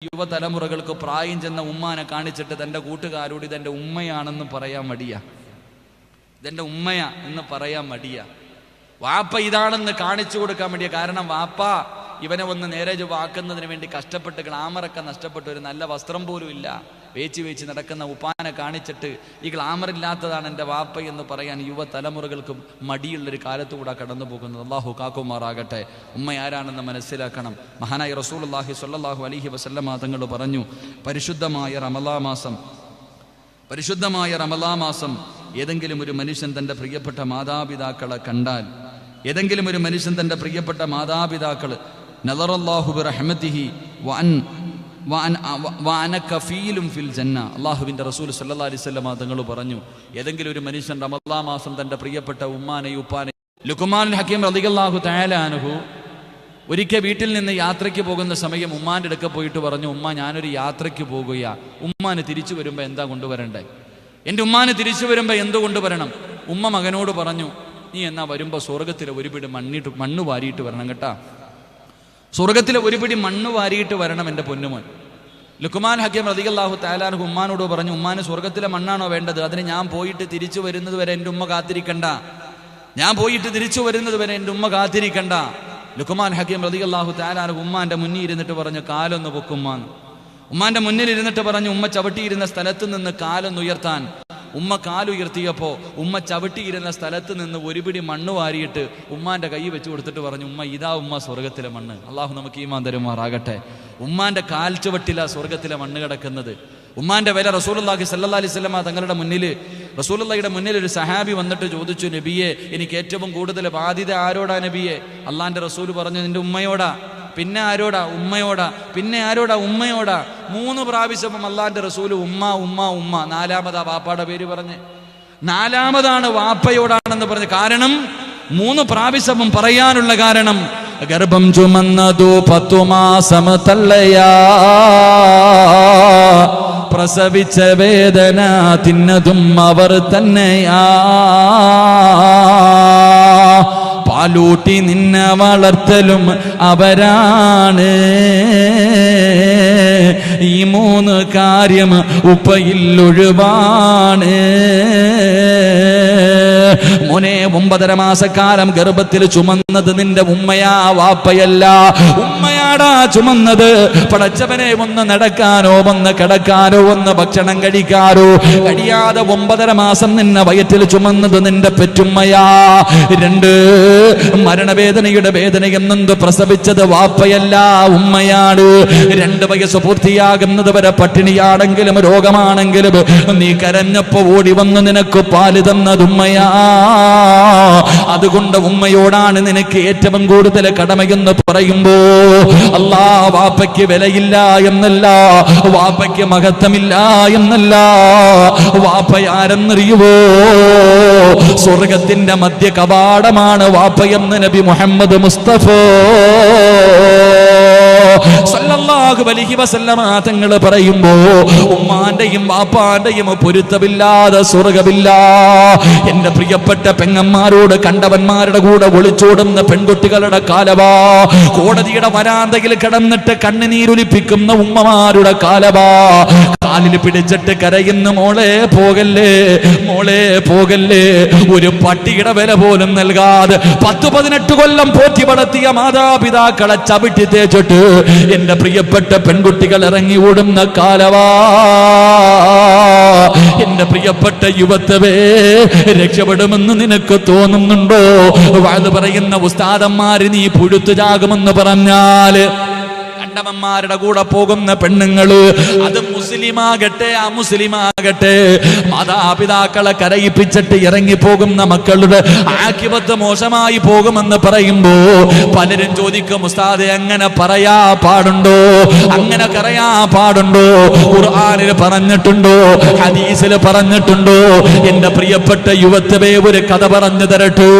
യുവതലമുറകൾക്ക് പ്രായം ചെന്ന ഉമ്മാനെ കാണിച്ചിട്ട് തൻ്റെ കൂട്ടുകാരോട് ഇതെൻ്റെ ഉമ്മയാണെന്ന് പറയാൻ മടിയാ, ഇതെൻ്റെ ഉമ്മയാ എന്ന് പറയാൻ മടിയാ. വാപ്പ ഇതാണെന്ന് കാണിച്ചു കൊടുക്കാൻ വേണ്ടിയ. കാരണം വാപ്പ ഇവനെ ഒന്ന് നേരെ ചൊവ്വാക്കുന്നതിന് വേണ്ടി കഷ്ടപ്പെട്ട് ഗ്ലാമറൊക്കെ നഷ്ടപ്പെട്ട് ഒരു നല്ല വസ്ത്രം പോലും ഇല്ല വേച്ച് നടക്കുന്ന ഉപ്പാനെ കാണിച്ചിട്ട് ഈ ഗ്ലാമർ ഇല്ലാത്തതാണ് എൻ്റെ വാപ്പ എന്ന് പറയാൻ യുവതലമുറകൾക്ക് മടിയുള്ളൊരു കാലത്തുകൂടെ കടന്നു പോകുന്നത്. അള്ളാഹു കാക്കുമാറാകട്ടെ. ഉമ്മ ആരാണെന്ന് മനസ്സിലാക്കണം. മഹാനായ റസൂലുള്ളാഹി സ്വല്ലല്ലാഹു അലൈഹി വസല്ലമ തങ്ങൾ പറഞ്ഞു, പരിശുദ്ധമായ റമളാൻ മാസം ഏതെങ്കിലും ഒരു മനുഷ്യൻ തൻ്റെ പ്രിയപ്പെട്ട മാതാപിതാക്കളെ കണ്ടാൽ, ഏതെങ്കിലും ഒരു മനുഷ്യൻ തൻ്റെ പ്രിയപ്പെട്ട മാതാപിതാക്കൾ നദറല്ലാഹു ബിറഹ്മതിഹി വഅന കഫീലും ഫിൽ ജന്ന. അല്ലാഹുവിൻ്റെ റസൂൽ സല്ലല്ലാഹു അലൈഹി വസല്ലം തങ്ങൾ പറഞ്ഞു, ഏതെങ്കിലും ഒരു മനുഷ്യൻ റമളാൻ മാസം തൻ്റെ പ്രിയപ്പെട്ട ഉമ്മാനെയും ഉപ്പാനെയും. ലുഖ്മാനുൽ ഹക്കീം റളിയല്ലാഹു തആല അൻഹു ഒരിക്കൽ വീട്ടിൽ നിന്ന് യാത്രയ്ക്ക് പോകുന്ന സമയം ഉമ്മാൻ്റെ അടുക്ക പോയിട്ട് പറഞ്ഞു, ഉമ്മ ഞാനൊരു യാത്രയ്ക്ക് പോകുകയാ, ഉമ്മാന് തിരിച്ചു വരുമ്പോൾ എന്താ കൊണ്ടുവരണ്ടേ? എൻ്റെ ഉമ്മാന് തിരിച്ചു വരുമ്പോൾ എന്ത് കൊണ്ടുവരണം? ഉമ്മ മകനോട് പറഞ്ഞു, നീ എന്നാ വരുമ്പോൾ സ്വർഗത്തിലെ ഒരു പിടി മണ്ണ് വാരിയിട്ട് വരണം കേട്ടാ, സ്വർഗത്തിലെ ഒരു പിടി മണ്ണ് വാരിയിട്ട് വരണം എൻ്റെ പൊന്നുമോൻ. ലുഖ്മാൻ ഹക്കീം റളിയല്ലാഹു തആല അൻഹു ഉമ്മാനോട് പറഞ്ഞു, ഉമ്മാന് സ്വർഗത്തിലെ മണ്ണാണോ വേണ്ടത്? അതിന് ഞാൻ പോയിട്ട് തിരിച്ചു വരുന്നത് വരെ എൻ്റെ ഉമ്മ കാത്തിരിക്കണ്ട, ഞാൻ പോയിട്ട് തിരിച്ചു വരുന്നത് വരെ എൻ്റെ ഉമ്മ കാത്തിരിക്കണ്ട. ലുഖ്മാൻ ഹക്കീം റളിയല്ലാഹു തആല അൻഹു ഉമ്മാൻ്റെ മുന്നിൽ ഇരുന്നിട്ട് പറഞ്ഞു, കാലൊന്ന് പൊക്കുമ്മാന്ന്. ഉമ്മാൻ്റെ മുന്നിൽ ഇരുന്നിട്ട് പറഞ്ഞു, ഉമ്മ ചവിട്ടിയിരുന്ന സ്ഥലത്ത് നിന്ന് കാലൊന്നുയർത്താൻ. ഉമ്മ കാലുയർത്തിയപ്പോൾ ഉമ്മ ചവിട്ടിയിരുന്ന സ്ഥലത്ത് നിന്ന് ഒരു പിടി മണ്ണ് വാരിയിട്ട് ഉമ്മാൻ്റെ കൈ വെച്ച് കൊടുത്തിട്ട് പറഞ്ഞു, ഉമ്മ ഇതാ ഉമ്മ സ്വർഗത്തിലെ മണ്ണ്. അള്ളാഹു നമുക്ക് ഈമാൻ തരുമാറാകട്ടെ. ഉമ്മാൻ്റെ കാൽ ചുവട്ടില സ്വർഗത്തിലെ മണ്ണ് കിടക്കുന്നത്. ഉമ്മാൻ്റെ വില റസൂലുള്ളാഹി സ്വല്ലല്ലാഹി അലൈഹി വസല്ലം തങ്ങളുടെ മുന്നിൽ, റസൂലുള്ളാഹിയുടെ മുന്നിൽ ഒരു സഹാബി വന്നിട്ട് ചോദിച്ചു, നബിയെ എനിക്ക് ഏറ്റവും കൂടുതൽ ബാധ്യത ആരോടാ നബിയെ? അള്ളാഹിൻ്റെ റസൂൽ പറഞ്ഞു, നിന്റെ ഉമ്മയോടാ. പിന്നെ ആരോടാ? ഉമ്മയോടാ. പിന്നെ ആരോടാ? ഉമ്മയോടാ. 3 പ്രാവശ്യം അള്ളാഹിന്റെ റസൂല് ഉമ്മ ഉമ്മ ഉമ്മ. 4മതാ വാപ്പയുടെ പേര് പറഞ്ഞ്, 4മതാണ് വാപ്പയോടാണെന്ന് പറഞ്ഞ്. കാരണം 3 പ്രാവശ്യവും പറയാനുള്ള കാരണം, ഗർഭം ചുമന്നതു 10 മാസം തള്ളയാ, പ്രസവിച്ച വേദന തിന്നതും അവർ തന്നെയാ, പാലൂട്ടി നിന്നെ വളർത്തലും അവരാണ്, ഈ 3 കാര്യം ഉപ്പയിൽ ഒഴിവാണ്. മോനെ 9.5 മാസക്കാലം ഗർഭത്തിൽ ചുമന്നത് നിന്റെ ഉമ്മയാ, വാപ്പയല്ല. ഉമ്മയാടാ ചുമന്നത്. പടച്ചവനെ ഒന്ന് നടക്കാനോ ഒന്ന് കിടക്കാനോ ഒന്ന് ഭക്ഷണം കഴിക്കാനോ കഴിയാതെ 9.5 മാസം നിന്നെ വയറ്റിൽ ചുമന്നത് നിന്റെ പെറ്റുമ്മയാ. 2 മരണവേദനയുടെ വേദനയെന്നത് പ്രസവിച്ചത് വാപ്പയല്ല, ഉമ്മയാണ്. 2 വയസ്സ് പൂർത്തിയാകുന്നത് വരെ പട്ടിണിയാണെങ്കിലും രോഗമാണെങ്കിലും നീ കരഞ്ഞപ്പോ ഓടി വന്ന് നിനക്ക് പാല് തന്നത് ഉമ്മയാ. അതുകൊണ്ട് ഉമ്മയോടാണ് നിനക്ക് ഏറ്റവും കൂടുതൽ കടമയെന്ന് പറയുമ്പോ അല്ലാ, വാപ്പയ്ക്ക് വിലയില്ല എന്നല്ല, വാപ്പയ്ക്ക് മഹത്വമില്ല എന്നല്ല. വാപ്പയാരെന്നറിയുവോ? സ്വർഗത്തിന്റെ മധ്യ കവാടമാണ് വാപ്പയെന്ന് നബി മുഹമ്മദ് മുസ്തഫ സല്ലല്ലാഹു അലൈഹി വസല്ലമ തങ്ങൾ പറയുമ്പോ ഉമ്മാന്റെയും വാപ്പാന്റെയും പൊരുത്തമില്ലാതെ സ്വർഗമില്ല. എന്റെ പ്രിയപ്പെട്ട പെങ്ങന്മാരോട് കണ്ടവന്മാരുടെ കൂടെ ഒളിച്ചോടുന്ന പെൺകുട്ടികളുടെ കാലവാ, കോടതിയുടെ വരാന്തയിൽ കിടന്നിട്ട് കണ്ണുനീരൊലിപ്പിക്കുന്ന ഉമ്മമാരുടെ കാലവാ, കാലിൽ പിടിച്ചിട്ട് കരയുന്ന മോളെ പോകല്ലേ, മോളെ പോകല്ലേ. ഒരു പട്ടിയുടെ വില പോലും നൽകാതെ 10-18 കൊല്ലം പോറ്റി വളർത്തിയ മാതാപിതാക്കളെ ചവിട്ടി തേച്ചിട്ട് എന്റെ പ്രിയപ്പെട്ട പെൺകുട്ടികൾ ഇറങ്ങി ഓടുന്ന കാലവാ. എന്റെ പ്രിയപ്പെട്ട യുവത്വേ, രക്ഷപ്പെടുമെന്ന് നിനക്ക് തോന്നുന്നുണ്ടോ? വാഴ് പറയുന്ന ഉസ്താദന്മാര് നീ പുഴുത്തു ചാകുമെന്ന് പറഞ്ഞാല് കണ്ടവന്മാരുടെ കൂടെ പോകുന്ന പെണ്ണുങ്ങള്, അത് മുസ്ലിമാകട്ടെ അമുസ്ലിമാകട്ടെ, മാതാപിതാക്കളെ കരയിപ്പിച്ചിട്ട് ഇറങ്ങിപ്പോകുന്ന മക്കളുടെ ആഖിബത്ത് മോശമായി പോകുമെന്ന് പറയുമ്പോ പലരും ചോദിക്കും, ഉസ്താദെ അങ്ങനെ പറയാ പാടുണ്ടോ? അങ്ങനെ കരയാ പാടുണ്ടോ? ഖുർആനിൽ പറഞ്ഞിട്ടുണ്ടോ? ഹദീസിൽ പറഞ്ഞിട്ടുണ്ടോ? എന്റെ പ്രിയപ്പെട്ട യുവത്വേ, ഒരു കഥ പറഞ്ഞു തരട്ടെ.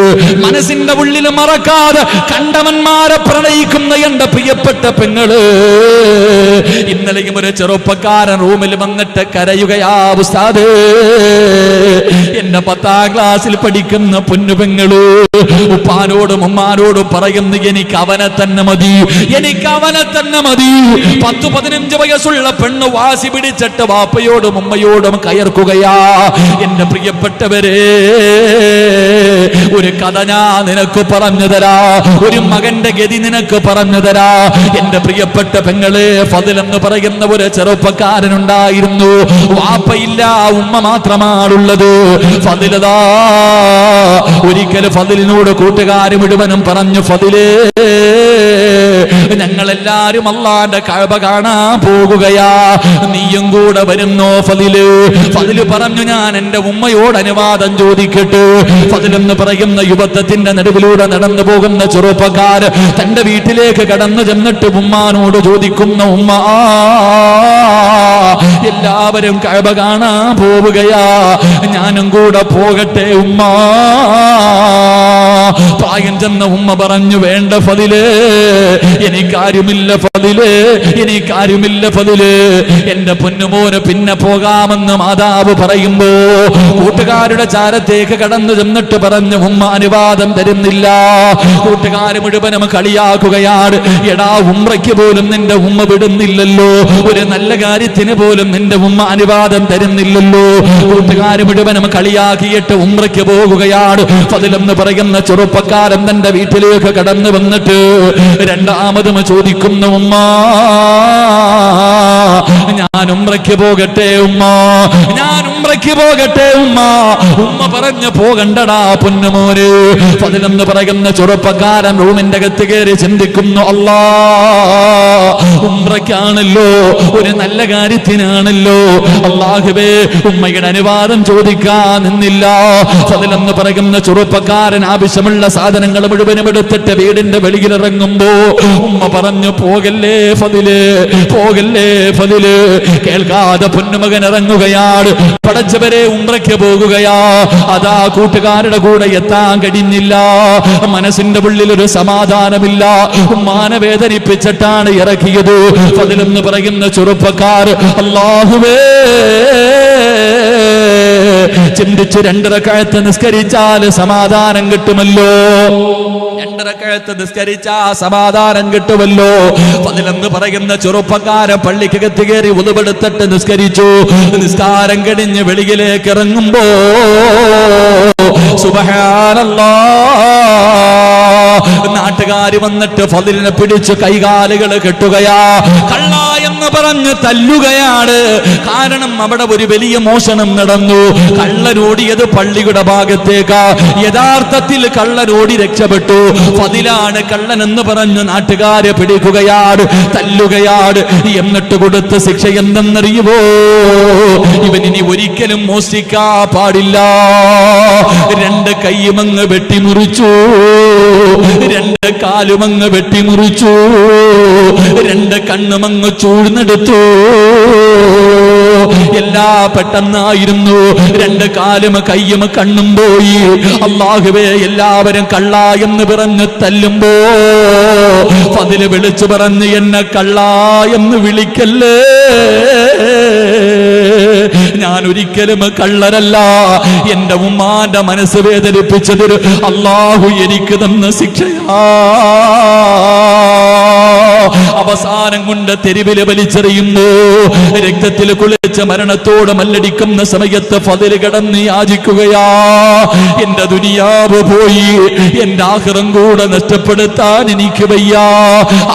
മനസ്സിന്റെ ഉള്ളിൽ മറക്കാതെ കണ്ടവന്മാരെ പ്രണയിക്കുന്ന എന്റെ പ്രിയപ്പെട്ട പെങ്ങള്, ഇന്ന് ഇന്നലെയും ഒരു ചെറുപ്പക്കാരൻ റൂമിൽ വന്നിട്ട് കരയുകയാ, ഉസ്താദ് എന്റെ 10ാം ക്ലാസ്സിൽ പഠിക്കുന്ന പൊന്നുപെങ്ങള് ഉപ്പാനോടും ഉമ്മാനോടും പറയുന്നു, എനിക്ക് അവനെ തന്നെ മതി, എനിക്ക് അവനെ തന്നെ മതി. 10-15 വയസ്സുള്ള പെണ്ണ് വാശി പിടിച്ചിട്ട് വാപ്പയോടും ഉമ്മയോടും കയർക്കുകയാ. എന്റെ പ്രിയപ്പെട്ടവരെ, ഒരു കഥ ഞാൻ നിനക്ക് പറഞ്ഞു തരാ, ഒരു മകന്റെ ഗതി നിനക്ക് പറഞ്ഞു തരാ. എന്റെ പ്രിയപ്പെട്ട പെങ്ങളെ, ഫദിൽ എന്ന് പറയുന്ന ഒരു ചെറുപ്പക്കാരനുണ്ടായിരുന്നു. വാപ്പയില്ല, ഉമ്മ മാത്രമാണുള്ളത്. ഫദിലതാ ഒരിക്കൽ ഫദിലിനോട് കൂട്ടുകാർ മുഴുവനും പറഞ്ഞു, ഫദിലേ ഞങ്ങളെല്ലാരും അല്ലാഹുവിന്റെ കഅബ കാണാൻ പോകുകയാ, നീയും കൂടെ വരുന്നോ ഫദില്? ഫദില് പറഞ്ഞു, ഞാൻ എന്റെ ഉമ്മയോട് അനുവാദം ചോദിക്കട്ടെ. ഫദിൽ എന്ന് പറയുന്ന യുവത്വത്തിന്റെ നടുവിലൂടെ നടന്നു പോകുന്ന ചെറുപ്പക്കാർ തന്റെ വീട്ടിലേക്ക് കടന്നു ചെന്നിട്ട് ഉമ്മാനോട് ചോദിക്കുന്ന, ഉമ്മ എല്ലാവരും കഅബ കാണാൻ പോവുകയാ, ഞാനും കൂടെ പോകട്ടെ ഉമ്മ? പ്രായം ചെന്ന ഉമ്മ പറഞ്ഞു, വേണ്ട ഫദിലേ, എനിക്കാരുമില്ല ഫദിലേ, എനിക്കാരുമില്ല ഫദിലേ. എന്റെ പൊന്നുമോന് പിന്നെ പോകാമെന്ന് മാതാവ് പറയുമ്പോ കൂട്ടുകാരുടെ ചാരത്തേക്ക് കടന്നു ചെന്നിട്ട് പറഞ്ഞു, ഉമ്മ അനുവാദം തരുന്നില്ല. കൂട്ടുകാര് മുഴുവനും കളിയാക്കുകയാണ്, എടാ ഉംറയ്ക്ക് പോലും നിന്റെ ഉമ്മ വിടുന്നില്ലല്ലോ, ഒരു നല്ല കാര്യത്തിന് പോലും നിന്റെ ഉമ്മ അനുവാദം തരുന്നില്ലല്ലോ. കൂട്ടുകാര് മുഴുവനും കളിയാക്കിയിട്ട് ഉംറയ്ക്ക് പോകുകയാണ്. ഫദിൽ എന്ന് പറയുന്ന ചെറുപ്പക്കാരൻ തന്റെ വീട്ടിലേക്ക് കടന്നു വന്നിട്ട് രണ്ടാമതും ചോദിക്കുന്നു, ഉമ്മ ഞാൻ ഉംറയ്ക്ക് പോകട്ടെ ഉമ്മ, ഞാൻ ഉംറയ്ക്ക് പോകട്ടെ ഉമ്മ? ഉമ്മ പറഞ്ഞു, പോകണ്ടടാ പൊന്നുമോന്. ഫദിൽ എന്ന് പറയുന്ന ചെറുപ്പക്കാരൻ റൂമിന്റെ അകത്ത് കയറി ചിന്തിക്കുന്നു, അല്ലാ ഉംറയ്ക്കാണല്ലോ, ഒരു നല്ല കാര്യത്തിനാണല്ലോ, അല്ലാഹുവേ ഉമ്മയുടെ അനുവാദം ചോദിക്കാൻ നിന്നില്ല. ഫദിൽ എന്ന് പറയുന്ന ചെറുപ്പക്കാരൻ ആവശ്യമുള്ള സാധനങ്ങൾ മുഴുവനും എടുത്തിട്ട് വീടിന്റെ വെളിയിൽ ഇറങ്ങുമ്പോ ഉമ്മ പറഞ്ഞു, പോകല്ലേ ഫദില്, പോകല്ലേ ഫദില്. കേൾക്കാതെ പൊന്നുമകൻ ഇറങ്ങുകയാണ്. പടച്ചവരെ, ഉംറയ്ക്ക് പോകുകയാ. അതാ കൂട്ടുകാരുടെ കൂടെ എത്താൻ കഴിഞ്ഞില്ല. മനസ്സിന്റെ ഉള്ളിൽ ഒരു സമാധാനമില്ല. ഉമ്മാനെ വേദനിപ്പിച്ചിട്ടാണ് ഇറക്കിയത്. ഫദിൽ എന്ന് പറയുന്ന ചെറുപ്പക്കാർ, അല്ലാഹുവേ ചിന്തിച്ച് 2 റക്അത്ത് നിസ്കരിച്ചാൽ സമാധാനം കിട്ടുമല്ലോ, 2 റക്അത്ത് നിസ്കരിച്ചാ സമാധാനം കിട്ടുമല്ലോ. ഫദിൽ എന്ന് പറയുന്ന ചെറുപ്പക്കാരൻ പള്ളിക്കകത്ത് കയറി ഉളുവെടുത്തിട്ട് നിസ്കരിച്ചു. നിസ്കാരം കഴിഞ്ഞ് വെളിയിലേക്ക് ഇറങ്ങുമ്പോ സുബ്ഹാനല്ലാഹ്, നാട്ടുകാര് വന്നിട്ട് ഫദിലിനെ പിടിച്ച് കൈകാലുകൾ കെട്ടുകയാ, കള്ള എന്ന് പറഞ്ഞ് തല്ലുകയാണ്. കാരണം അവിടെ ഒരു വലിയ മോഷണം നടന്നു. കള്ളനോടിയത് പള്ളിയുടെ ഭാഗത്തേക്കാ. യഥാർത്ഥത്തിൽ കള്ളനോടി രക്ഷപ്പെട്ടു. ഫദിലാണ് കള്ളൻ എന്ന് പറഞ്ഞ് നാട്ടുകാരെ പിടിക്കുകയാണ്, തല്ലുകയാണ്. എന്നിട്ട് കൊടുത്ത ശിക്ഷ എന്തെന്നറിയുമോ? ഇവനിനി ഒരിക്കലും മോഷ്ടിക്കാ പാടില്ല. 2 കൈയുമങ്ങ് വെട്ടിമുറിച്ചു, 2 കാലുമങ്ങ് വെട്ടിമുറിച്ചു, 2 കണ്ണുമങ്ങ് ചൂഴ്ന്നെടുത്തു. എല്ലാ പെട്ടെന്നായിരുന്നു. 2 കാലും കയ്യും കണ്ണും പോയി. അല്ലാഹുവേ, എല്ലാവരും കള്ള എന്ന് പറഞ്ഞ് തല്ലുമ്പോ ഫദിൽ വിളിച്ചു പറഞ്ഞു, എന്നെ കള്ള എന്ന് വിളിക്കല്ലേ, ഞാൻ ഒരിക്കലും കള്ളരല്ല. എന്റെ ഉമ്മാന്റെ മനസ്സ് വേദനിപ്പിച്ചതിന് അല്ലാഹു എനിക്ക് തന്ന ശിക്ഷയാ. അവസാനം കൊണ്ട് തെരുവില് വലിച്ചെറിയുന്നു. രക്തത്തിൽ കുളിച്ച മരണത്തോട് മല്ലടിക്കുന്ന സമയത്ത് ഫദിൽ കിടന്ന് യാചിക്കുകയാ, എന്റെ ദുനിയാവ് പോയി, എന്റെ ആഖിറം കൂടെ നഷ്ടപ്പെടുത്താൻ എനിക്ക് വയ്യ.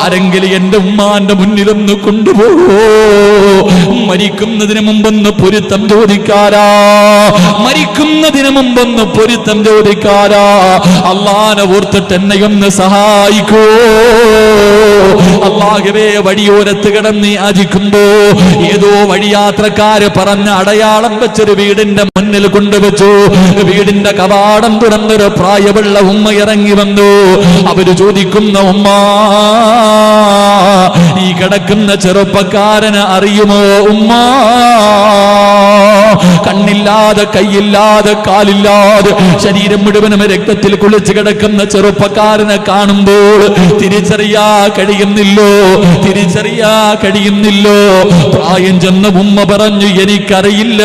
ആരെങ്കിലും എന്റെ ഉമ്മാന്റെ മുന്നിലൊന്ന് കൊണ്ടുപോകോ? മരിക്കുന്നതിന് മുമ്പൊന്ന് പൊരുത്തം ചോദിക്കാരാ, മരിക്കുന്നതിന് മുമ്പൊന്ന് പൊരുത്തം ചോദിക്കാരാ. അല്ലാഹുവിനെ ഓർത്തിട്ട് എന്നെയൊന്ന് സഹായിക്കോ? അല്ലാഹുവേ, വഴിയോരത്ത് കിടന്ന് യാചിക്കുമ്പോ ഏതോ വഴിയാത്രക്കാര് പറഞ്ഞ അടയാളം വെച്ചൊരു വീടിന്റെ മുന്നിൽ കൊണ്ടുവച്ചു. വീടിന്റെ കവാടം തുറന്നൊരു പ്രായമുള്ള ഉമ്മ ഇറങ്ങി വന്നു. അവര് ചോദിക്കുന്ന, ഉമ്മ ഈ കിടക്കുന്ന ചെറുപ്പക്കാരന് അറിയുമോ ഉമ്മ? കണ്ണില്ലാതെ കൈയില്ലാതെ കാലില്ലാതെ ശരീരം മുഴുവനും രക്തത്തിൽ കുളിച്ച് കിടക്കുന്ന ചെറുപ്പക്കാരനെ കാണുമ്പോൾ തിരിച്ചറിയാ കഴിയുന്നില്ലോ. പ്രായം ചെന്ന ഉമ്മ പറഞ്ഞു, എനിക്കറിയില്ല.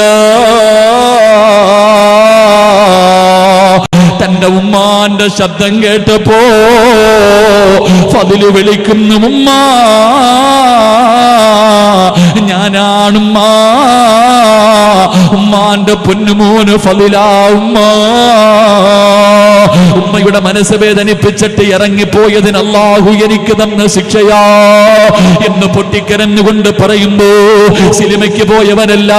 തന്റെ ഉമ്മാന്റെ ശബ്ദം കേട്ടപ്പോ ഫദില് വിളിക്കുന്നു, ഉമ്മ ഞാനാണുമ്മ, ഉമ്മാന്റെ പൊന്നുമോന് ഫദിലാ ഉമ്മ. ഉമ്മയുടെ മനസ്സ് വേദനിപ്പിച്ചിട്ട് ഇറങ്ങിപ്പോയതിന് അല്ലാഹു എനിക്ക് തന്ന ശിക്ഷയാ എന്ന് പൊട്ടിക്കരഞ്ഞുകൊണ്ട് പറയുമ്പോ, സിനിമയ്ക്ക് പോയവനല്ല,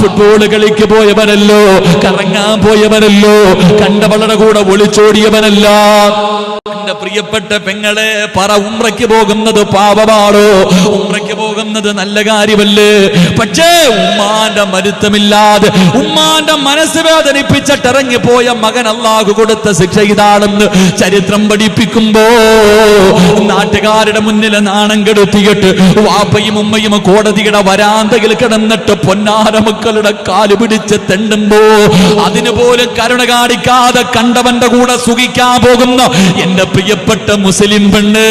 ഫുട്ബോൾ കളിക്ക് പോയവനല്ലോ, കറങ്ങാൻ പോയവനല്ലോ, കണ്ടവളുടെ കൂടെ ഒളിച്ചോടിയവനല്ല. എന്റെ പ്രിയപ്പെട്ട പെങ്ങളെ പറ, ഉംറയ്ക്ക് പോകുന്നത് പാപമാണോ? ഉംറയ്ക്ക് പോകുന്നത് നല്ല കാര്യമല്ലേ? പക്ഷേ ഉമ്മാന്റെ മരുത്തമില്ലാതെ ഉമ്മാന്റെ മനസ്സ് വേദനിപ്പിച്ചിട്ട് ഇറങ്ങിപ്പോയ മകൻ അല്ലാഹു കൊടുത്ത ശിക്ഷ ഇതാണെന്ന് ചരിത്രം പഠിപ്പിക്കുമ്പോ നാട്ടുകാരുടെ മുന്നിൽ നാണം കെടുത്തിയിട്ട് വാപ്പയും ഉമ്മയും കോടതിയുടെ വരാന്തയിൽ കിടന്നിട്ട് പൊന്നാര മക്കളുടെ കാല് പിടിച്ച് തെണ്ടുമ്പോ അതിനുപോലും കരുണ കാണിക്കാതെ കണ്ടവന്റെ കൂടെ സുഖിക്കാൻ പോകുന്ന എന്റെ പ്രിയപ്പെട്ട മുസ്ലിം പെണ്ണ്